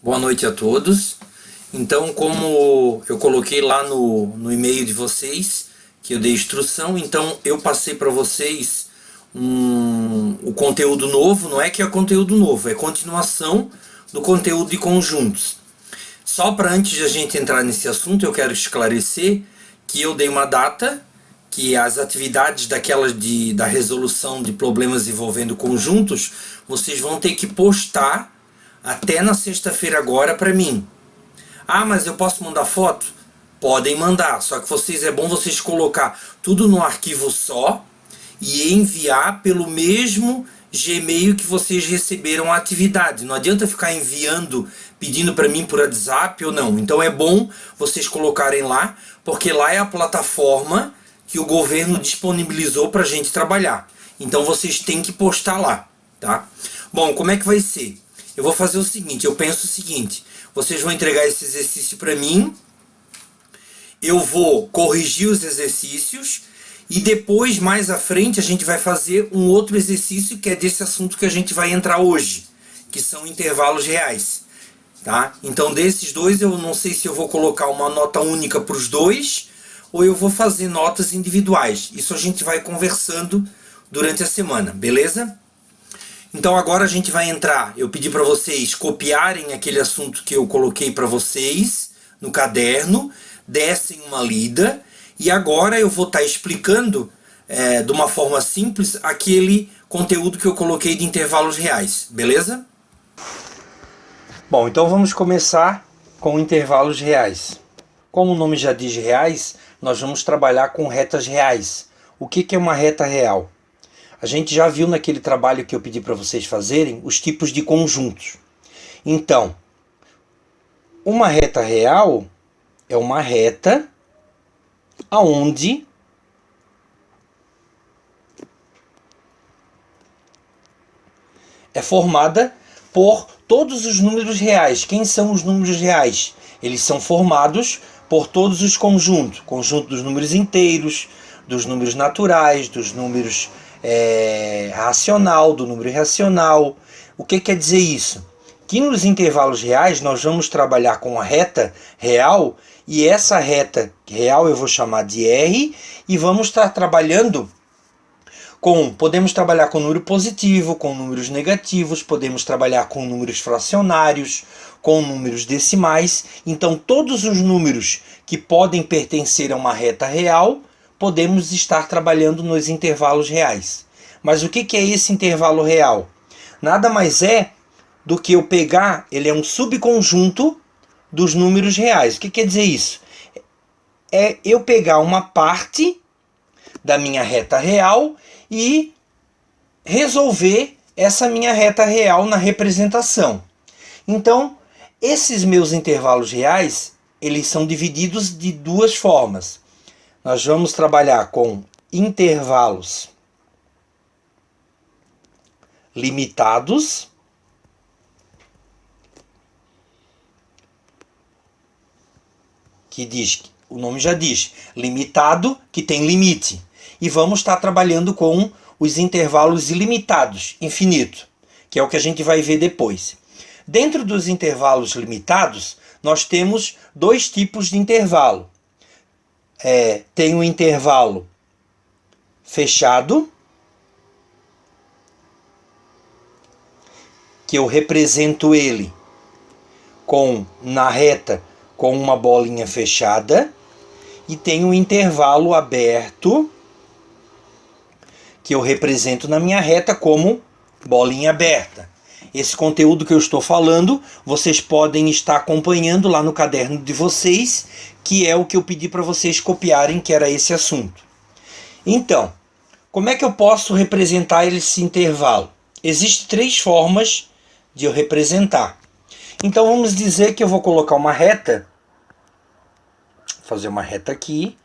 Boa noite a todos. Então, como eu coloquei lá no e-mail de vocês, que eu dei instrução, então eu passei para vocês o conteúdo novo. Não é que é conteúdo novo, é continuação do conteúdo de conjuntos. Só para antes de a gente entrar nesse assunto, eu quero esclarecer que eu dei uma data, que as atividades da resolução de problemas envolvendo conjuntos, vocês vão ter que postar até na sexta-feira agora para mim. Ah, mas eu posso mandar foto? Podem mandar, só que é bom vocês colocar tudo num arquivo só e enviar pelo mesmo Gmail que vocês receberam a atividade. Não adianta ficar enviando, pedindo para mim por WhatsApp ou não. Então é bom vocês colocarem lá, porque lá é a plataforma que o governo disponibilizou para a gente trabalhar. Então vocês têm que postar lá, tá? Bom, como é que vai ser? Eu vou fazer o seguinte, eu penso o seguinte, vocês vão entregar esse exercício para mim, eu vou corrigir os exercícios e depois, mais à frente, a gente vai fazer um outro exercício que é desse assunto que a gente vai entrar hoje, que são intervalos reais. Tá? Então desses dois eu não sei se eu vou colocar uma nota única para os dois ou eu vou fazer notas individuais. Isso a gente vai conversando durante a semana, beleza? Então agora a gente vai entrar, eu pedi para vocês copiarem aquele assunto que eu coloquei para vocês no caderno, dessem uma lida, e agora eu vou estar explicando de uma forma simples aquele conteúdo que eu coloquei de intervalos reais, beleza? Bom, então vamos começar com intervalos reais. Como o nome já diz reais, nós vamos trabalhar com retas reais. O que é uma reta real? A gente já viu naquele trabalho que eu pedi para vocês fazerem os tipos de conjuntos. Então, uma reta real é uma reta aonde é formada por todos os números reais. Quem são os números reais? Eles são formados por todos os conjuntos. Conjunto dos números inteiros, dos números naturais, dos números racional, do número irracional. O que quer dizer isso? Que nos intervalos reais nós vamos trabalhar com a reta real, e essa reta real eu vou chamar de R, e vamos estar trabalhando podemos trabalhar com número positivo, com números negativos, podemos trabalhar com números fracionários, com números decimais. Então todos os números que podem pertencer a uma reta real, podemos estar trabalhando nos intervalos reais. Mas o que é esse intervalo real? Nada mais é do que eu pegar, ele é um subconjunto dos números reais. O que quer dizer isso? É eu pegar uma parte da minha reta real e resolver essa minha reta real na representação. Então, esses meus intervalos reais, eles são divididos de duas formas. Nós vamos trabalhar com intervalos limitados, o nome já diz, limitado, que tem limite. E vamos estar trabalhando com os intervalos ilimitados, infinito, que é o que a gente vai ver depois. Dentro dos intervalos limitados, nós temos dois tipos de intervalo. Tem um intervalo fechado, que eu represento ele na reta com uma bolinha fechada, e tem um intervalo aberto, que eu represento na minha reta como bolinha aberta. Esse conteúdo que eu estou falando, vocês podem estar acompanhando lá no caderno de vocês, que é o que eu pedi para vocês copiarem, que era esse assunto. Então, como é que eu posso representar esse intervalo? Existem três formas de eu representar. Então vamos dizer que eu vou colocar uma reta, fazer uma reta aqui,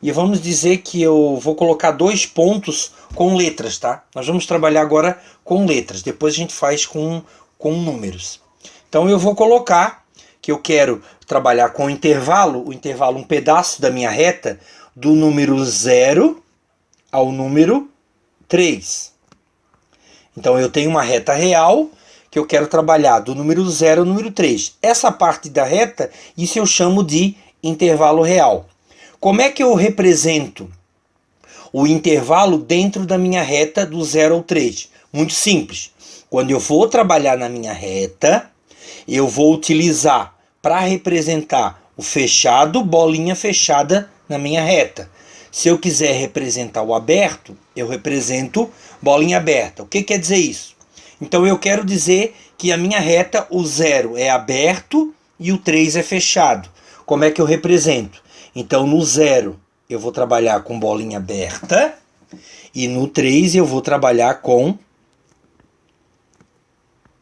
e vamos dizer que eu vou colocar dois pontos com letras, tá? Nós vamos trabalhar agora com letras, depois a gente faz com números. Então eu vou colocar que eu quero trabalhar com o intervalo, um pedaço da minha reta, do número 0 ao número 3. Então eu tenho uma reta real, que eu quero trabalhar do número 0 ao número 3. Essa parte da reta, isso eu chamo de intervalo real. Como é que eu represento o intervalo dentro da minha reta do 0 ao 3? Muito simples. Quando eu for trabalhar na minha reta, eu vou utilizar para representar o fechado, bolinha fechada na minha reta. Se eu quiser representar o aberto, eu represento bolinha aberta. O que quer dizer isso? Então eu quero dizer que a minha reta, o 0 é aberto e o 3 é fechado. Como é que eu represento? Então no 0 eu vou trabalhar com bolinha aberta e no 3 eu vou trabalhar com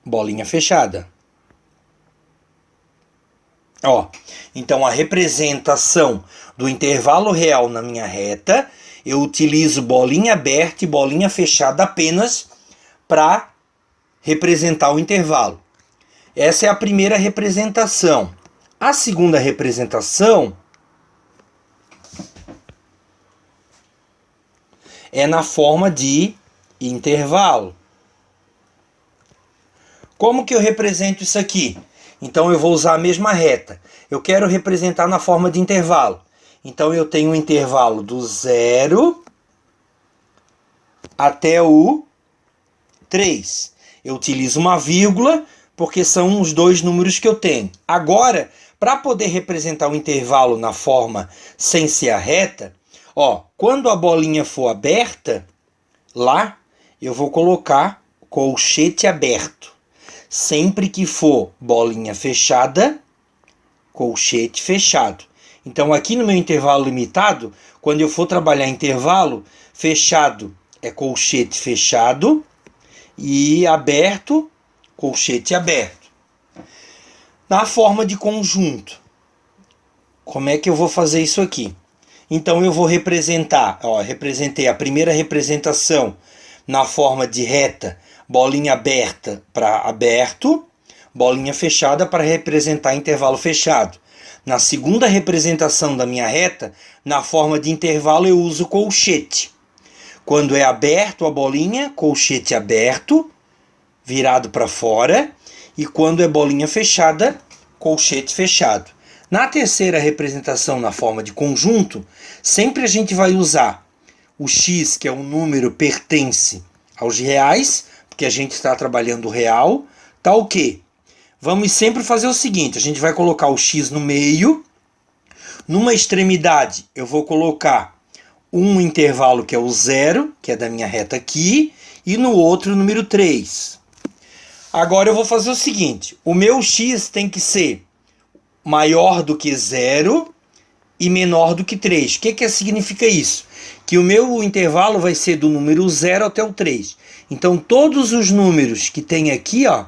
bolinha fechada. Ó, então a representação do intervalo real na minha reta, eu utilizo bolinha aberta e bolinha fechada apenas para representar o intervalo. Essa é a primeira representação. A segunda representação é na forma de intervalo. Como que eu represento isso aqui? Então eu vou usar a mesma reta. Eu quero representar na forma de intervalo. Então eu tenho um intervalo do 0 até o 3. Eu utilizo uma vírgula porque são os dois números que eu tenho. Agora, para poder representar o intervalo na forma sem ser a reta, ó, quando a bolinha for aberta, lá eu vou colocar colchete aberto. Sempre que for bolinha fechada, colchete fechado. Então aqui no meu intervalo limitado, quando eu for trabalhar intervalo, fechado é colchete fechado e aberto, colchete aberto. Na forma de conjunto, como é que eu vou fazer isso aqui? Então eu vou representar, ó, representei a primeira representação na forma de reta, bolinha aberta para aberto, bolinha fechada para representar intervalo fechado. Na segunda representação da minha reta, na forma de intervalo eu uso colchete. Quando é aberto a bolinha, colchete aberto, virado para fora, e quando é bolinha fechada, colchete fechado. Na terceira representação na forma de conjunto, sempre a gente vai usar o x, que é um número pertence aos reais, porque a gente está trabalhando o real, tá o quê? Vamos sempre fazer o seguinte, a gente vai colocar o x no meio, numa extremidade eu vou colocar um intervalo que é o 0, que é da minha reta aqui, e no outro o número 3. Agora eu vou fazer o seguinte, o meu x tem que ser maior do que 0 e menor do que 3. O que significa isso? Que o meu intervalo vai ser do número 0 até o 3. Então todos os números que tem aqui, ó,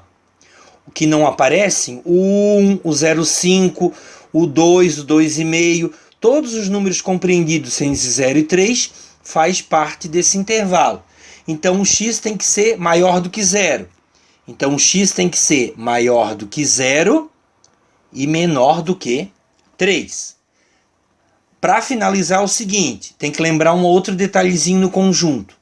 que não aparecem, o 1, o 0,5, o 2, o 2,5, todos os números compreendidos entre 0 e 3 faz parte desse intervalo. Então o x tem que ser maior do que 0. Então o x tem que ser maior do que 0 e menor do que 3. Para finalizar é o seguinte, tem que lembrar um outro detalhezinho no conjunto.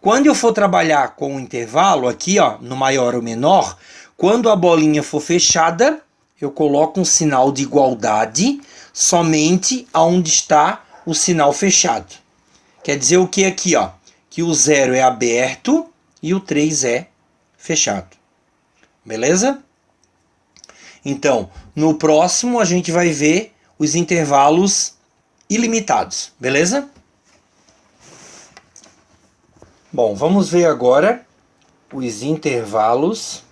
Quando eu for trabalhar com o intervalo aqui, ó, no maior ou menor, quando a bolinha for fechada, eu coloco um sinal de igualdade somente onde está o sinal fechado. Quer dizer o que aqui, ó? Que o 0 é aberto e o 3 é fechado. Beleza? Então, no próximo a gente vai ver os intervalos ilimitados, beleza? Bom, vamos ver agora os intervalos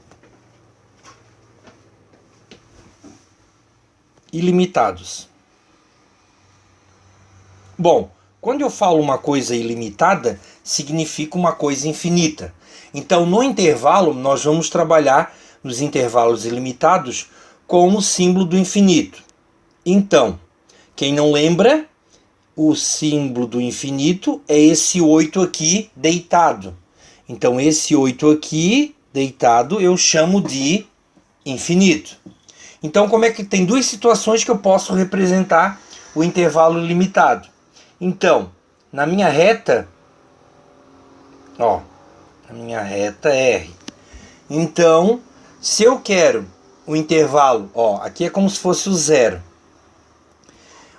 ilimitados. Bom, quando eu falo uma coisa ilimitada, significa uma coisa infinita. Então, no intervalo, nós vamos trabalhar nos intervalos ilimitados com o símbolo do infinito. Então, quem não lembra, o símbolo do infinito é esse 8 aqui deitado. Então, esse 8 aqui deitado eu chamo de infinito. Então, como é que tem duas situações que eu posso representar o intervalo ilimitado? Então, na minha reta, ó, a minha reta R. Então, Se eu quero o intervalo, ó, aqui é como se fosse o zero.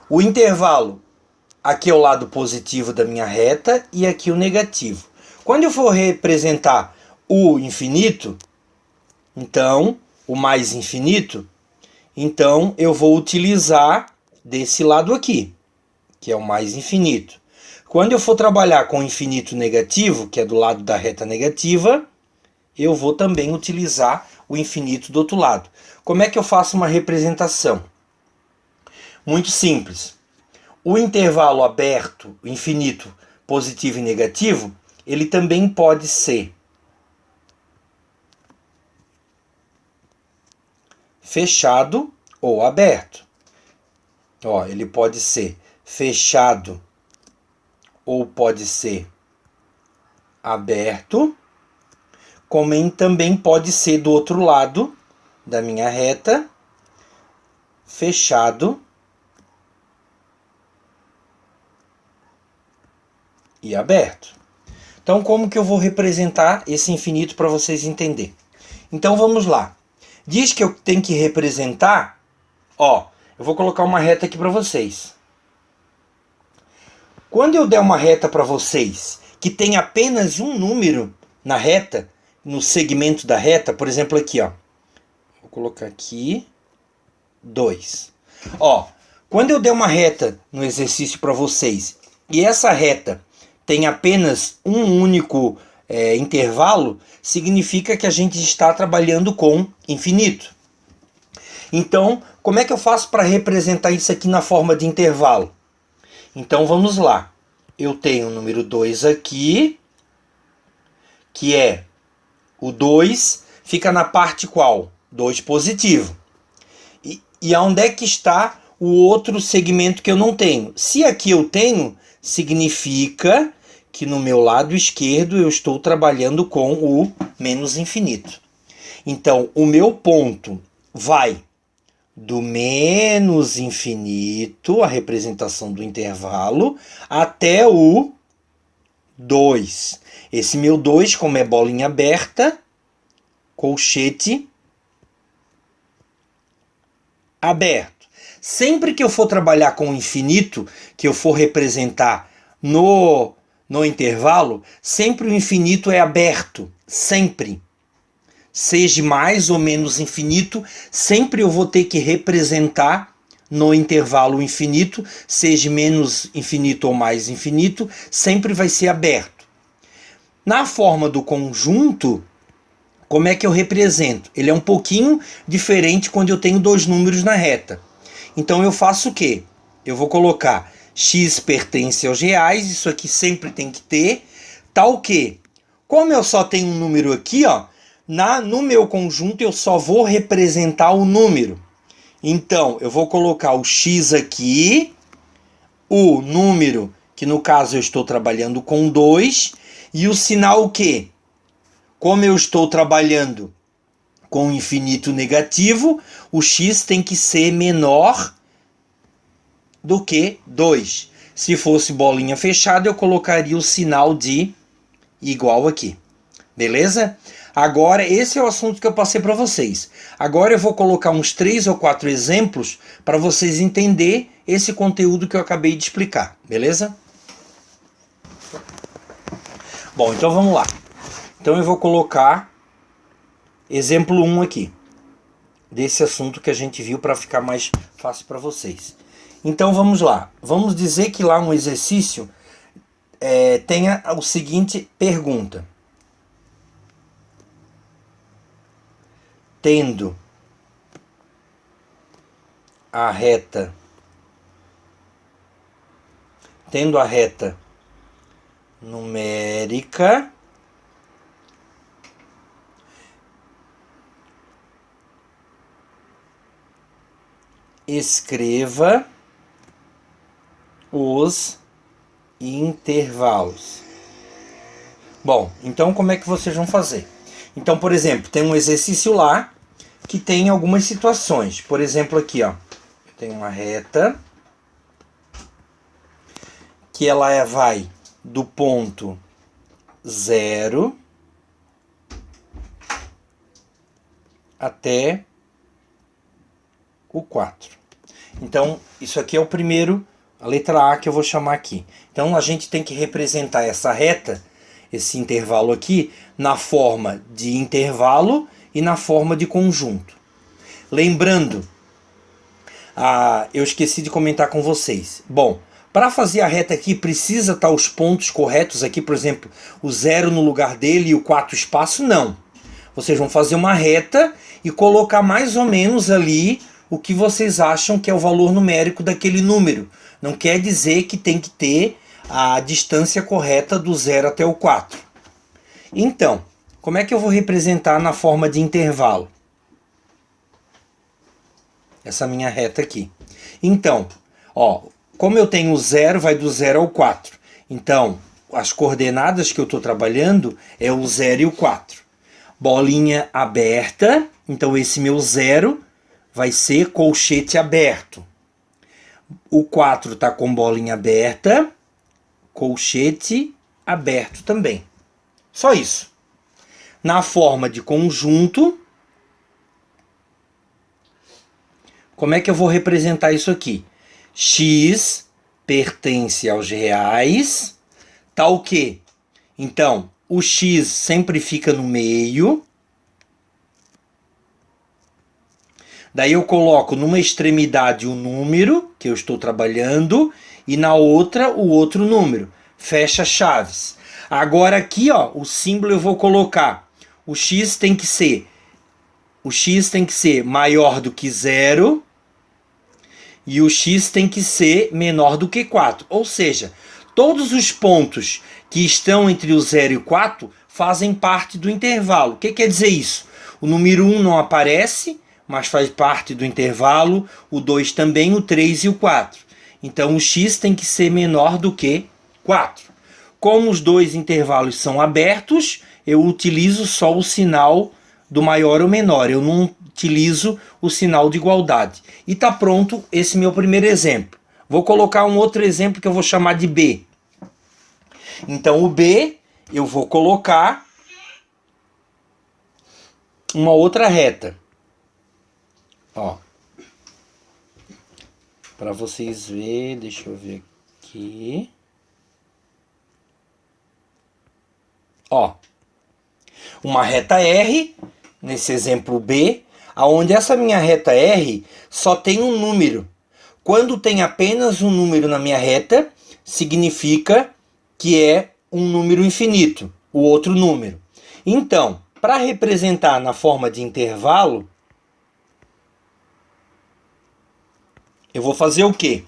O intervalo, aqui é o lado positivo da minha reta e aqui o negativo. Quando eu for representar o infinito, então, o mais infinito, então eu vou utilizar desse lado aqui, que é o mais infinito. Quando eu for trabalhar com o infinito negativo, que é do lado da reta negativa, eu vou também utilizar o infinito do outro lado. Como é que eu faço uma representação? Muito simples. O intervalo aberto, o infinito positivo e negativo, ele também pode ser fechado ou aberto. Ó, ele pode ser fechado ou pode ser aberto, como também pode ser do outro lado da minha reta, fechado e aberto. Então, como que eu vou representar esse infinito para vocês entenderem? Então, vamos lá. Diz que eu tenho que representar, ó, eu vou colocar uma reta aqui para vocês. Quando eu der uma reta para vocês que tem apenas um número na reta, no segmento da reta, por exemplo aqui, ó. Vou colocar aqui 2. Ó, quando eu der uma reta no exercício para vocês e essa reta tem apenas um único intervalo, significa que a gente está trabalhando com infinito. Então, como é que eu faço para representar isso aqui na forma de intervalo? Então, vamos lá. Eu tenho o número 2 aqui, que é o 2, fica na parte qual? 2 positivo. E onde é que está o outro segmento que eu não tenho? Se aqui eu tenho, significa que no meu lado esquerdo eu estou trabalhando com o menos infinito. Então, o meu ponto vai do menos infinito, a representação do intervalo, até o 2. Esse meu 2, como é bolinha aberta, colchete aberto. Sempre que eu for trabalhar com o infinito, que eu for representar no intervalo, sempre o infinito é aberto. Sempre. Seja mais ou menos infinito, sempre eu vou ter que representar no intervalo infinito, seja menos infinito ou mais infinito, sempre vai ser aberto. Na forma do conjunto, como é que eu represento? Ele é um pouquinho diferente quando eu tenho dois números na reta. Então eu faço o quê? Eu vou colocar x pertence aos reais, isso aqui sempre tem que ter, tal que, como eu só tenho um número aqui, ó, no meu conjunto eu só vou representar o número. Então eu vou colocar o x aqui, o número, que no caso eu estou trabalhando com 2, e o sinal o quê? Como eu estou trabalhando com infinito negativo, o x tem que ser menor do que 2. Se fosse bolinha fechada, eu colocaria o sinal de igual aqui. Beleza? Agora, esse é o assunto que eu passei para vocês. Agora eu vou colocar uns 3 ou 4 exemplos para vocês entenderem esse conteúdo que eu acabei de explicar. Beleza? Bom, então vamos lá. Então eu vou colocar exemplo 1 aqui, desse assunto que a gente viu para ficar mais fácil para vocês. Então vamos lá. Vamos dizer que lá um exercício tenha o seguinte pergunta. Tendo a reta numérica escreva os intervalos. Bom, então como é que vocês vão fazer? Então, por exemplo, tem um exercício lá que tem algumas situações. Por exemplo, aqui, ó, eu tenho uma reta que ela vai do ponto 0 até o 4. Então, isso aqui é o primeiro, a letra A que eu vou chamar aqui. Então, a gente tem que representar essa reta, esse intervalo aqui, na forma de intervalo e na forma de conjunto. Lembrando, eu esqueci de comentar com vocês. Bom, para fazer a reta aqui, precisa estar os pontos corretos aqui, por exemplo, o 0 no lugar dele e o 4 espaço? Não. Vocês vão fazer uma reta e colocar mais ou menos ali o que vocês acham que é o valor numérico daquele número. Não quer dizer que tem que ter a distância correta do 0 até o 4. Então, como é que eu vou representar na forma de intervalo? Essa minha reta aqui. Então, ó, como eu tenho o 0, vai do 0 ao 4. Então, as coordenadas que eu estou trabalhando é o 0 e o 4. Bolinha aberta, então esse meu 0 vai ser colchete aberto. O 4 está com bolinha aberta, colchete aberto também. Só isso. Na forma de conjunto, como é que eu vou representar isso aqui? X pertence aos reais, tá o quê? Então, o X sempre fica no meio. Daí eu coloco numa extremidade o número que eu estou trabalhando e na outra o outro número. Fecha chaves. Agora aqui, ó, o símbolo eu vou colocar. O X tem que ser maior do que 0 e o X tem que ser menor do que 4. Ou seja, todos os pontos que estão entre o 0 e o 4 fazem parte do intervalo. O que quer dizer isso? O número 1 não aparece, mas faz parte do intervalo, o 2 também, o 3 e o 4. Então o X tem que ser menor do que 4. Como os dois intervalos são abertos, eu utilizo só o sinal do maior ou menor. Eu não utilizo o sinal de igualdade. E está pronto esse meu primeiro exemplo. Vou colocar um outro exemplo que eu vou chamar de B. Então o B eu vou colocar uma outra reta. Ó, para vocês verem, deixa eu ver aqui. Ó, uma reta R, nesse exemplo B, aonde essa minha reta R só tem um número. Quando tem apenas um número na minha reta, significa que é um número infinito, o outro número. Então, para representar na forma de intervalo, eu vou fazer o quê?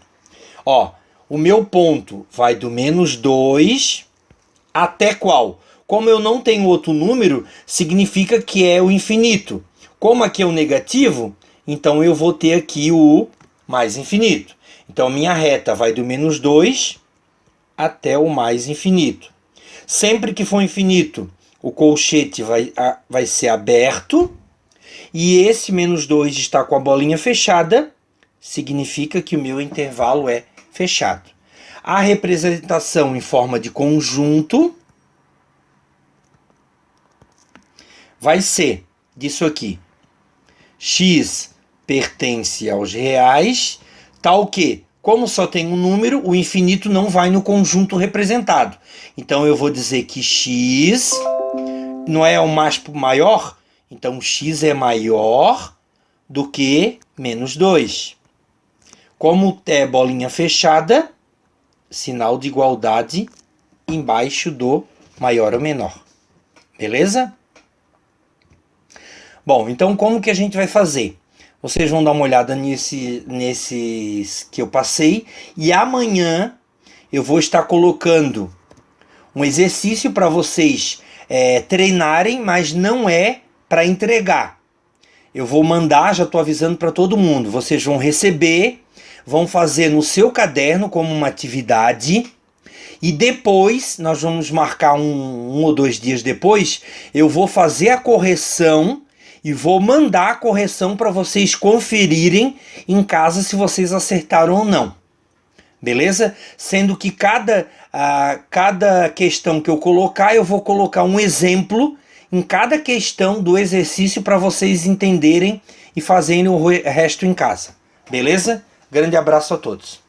Ó, o meu ponto vai do -2 até qual? Como eu não tenho outro número, significa que é o infinito. Como aqui é o negativo, então eu vou ter aqui o mais infinito. Então minha reta vai do -2 até o mais infinito. Sempre que for infinito, o colchete vai ser aberto. E esse -2 está com a bolinha fechada, significa que o meu intervalo é fechado. A representação em forma de conjunto vai ser disso aqui. X pertence aos reais, tal que, como só tem um número, o infinito não vai no conjunto representado. Então eu vou dizer que X não é o mais maior, então X é maior do que -2. Como é bolinha fechada, sinal de igualdade embaixo do maior ou menor. Beleza? Bom, então como que a gente vai fazer? Vocês vão dar uma olhada nesses que eu passei e amanhã eu vou estar colocando um exercício para vocês treinarem, mas não é para entregar. Eu vou mandar, já estou avisando para todo mundo. Vocês vão receber, vão fazer no seu caderno como uma atividade e depois, nós vamos marcar um ou 2 dias depois, eu vou fazer a correção e vou mandar a correção para vocês conferirem em casa se vocês acertaram ou não. Beleza? Sendo que cada questão que eu colocar, eu vou colocar um exemplo em cada questão do exercício para vocês entenderem e fazerem o resto em casa. Beleza? Grande abraço a todos.